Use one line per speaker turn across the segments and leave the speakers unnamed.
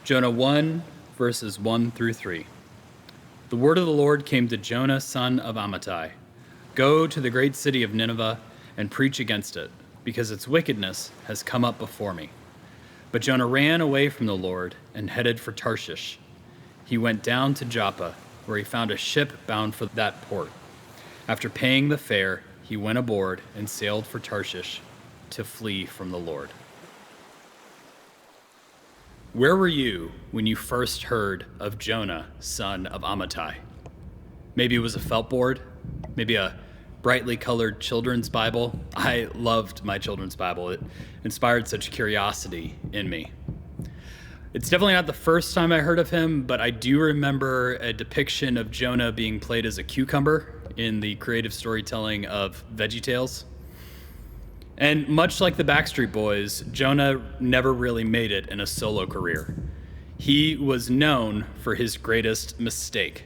Jonah 1, verses 1 through 3. The word of the Lord came to Jonah, son of Amittai. Go to the great city of Nineveh and preach against it, because its wickedness has come up before me. But Jonah ran away from the Lord and headed for Tarshish. He went down to Joppa, where he found a ship bound for that port. After paying the fare, he went aboard and sailed for Tarshish to flee from the Lord. Where were you when you first heard of Jonah, son of Amittai? Maybe it was a felt board, maybe a brightly colored children's Bible. I loved my children's Bible. It inspired such curiosity in me. It's definitely not the first time I heard of him, but I do remember a depiction of Jonah being played as a cucumber in the creative storytelling of VeggieTales. And much like the Backstreet Boys, Jonah never really made it in a solo career. He was known for his greatest mistake.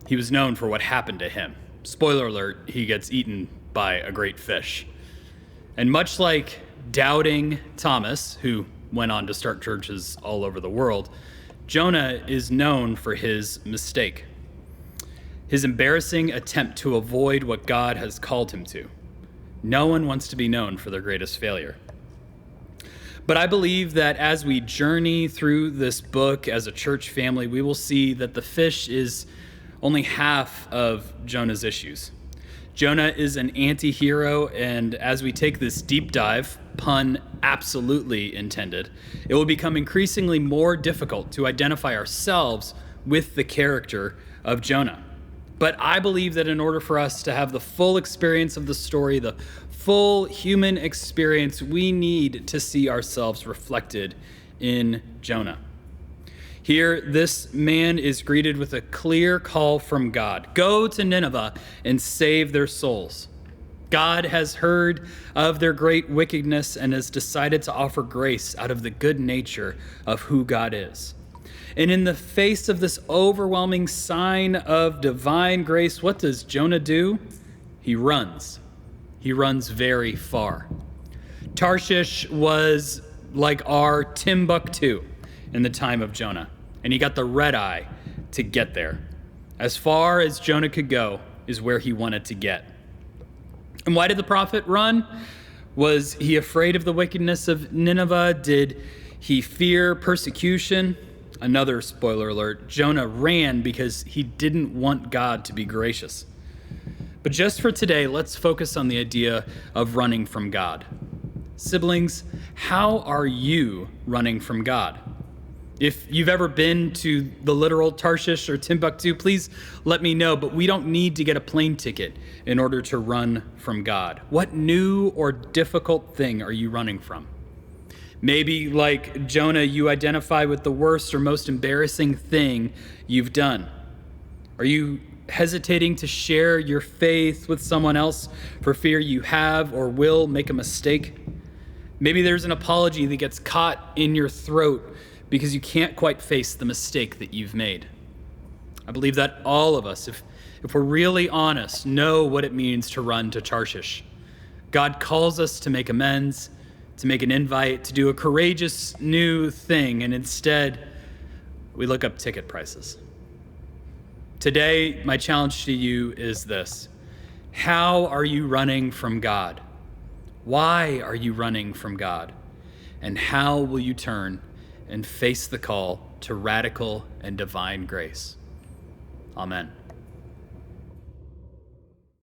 He was known for what happened to him. Spoiler alert, he gets eaten by a great fish. And much like doubting Thomas, who went on to start churches all over the world, Jonah is known for his mistake, his embarrassing attempt to avoid what God has called him to. No one wants to be known for their greatest failure. But I believe that as we journey through this book as a church family, we will see that the fish is only half of Jonah's issues. Jonah is an anti-hero, and as we take this deep dive, pun absolutely intended, it will become increasingly more difficult to identify ourselves with the character of Jonah. But I believe that in order for us to have the full experience of the story, the full human experience, we need to see ourselves reflected in Jonah. Here, this man is greeted with a clear call from God. Go to Nineveh and save their souls. God has heard of their great wickedness and has decided to offer grace out of the good nature of who God is. And in the face of this overwhelming sign of divine grace, what does Jonah do? He runs. He runs very far. Tarshish was like our Timbuktu in the time of Jonah, and he got the red eye to get there. As far as Jonah could go is where he wanted to get. And why did the prophet run? Was he afraid of the wickedness of Nineveh? Did he fear persecution? Another spoiler alert, Jonah ran because he didn't want God to be gracious. But just for today, let's focus on the idea of running from God. Siblings, how are you running from God? If you've ever been to the literal Tarshish or Timbuktu, please let me know, but we don't need to get a plane ticket in order to run from God. What new or difficult thing are you running from? Maybe, like Jonah, you identify with the worst or most embarrassing thing you've done. Are you hesitating to share your faith with someone else for fear you have or will make a mistake? Maybe there's an apology that gets caught in your throat because you can't quite face the mistake that you've made. I believe that all of us, if we're really honest, know what it means to run to Tarshish. God calls us to make amends, to make an invite, to do a courageous new thing, and instead, we look up ticket prices. Today, my challenge to you is this: how are you running from God? Why are you running from God? And how will you turn and face the call to radical and divine grace? Amen.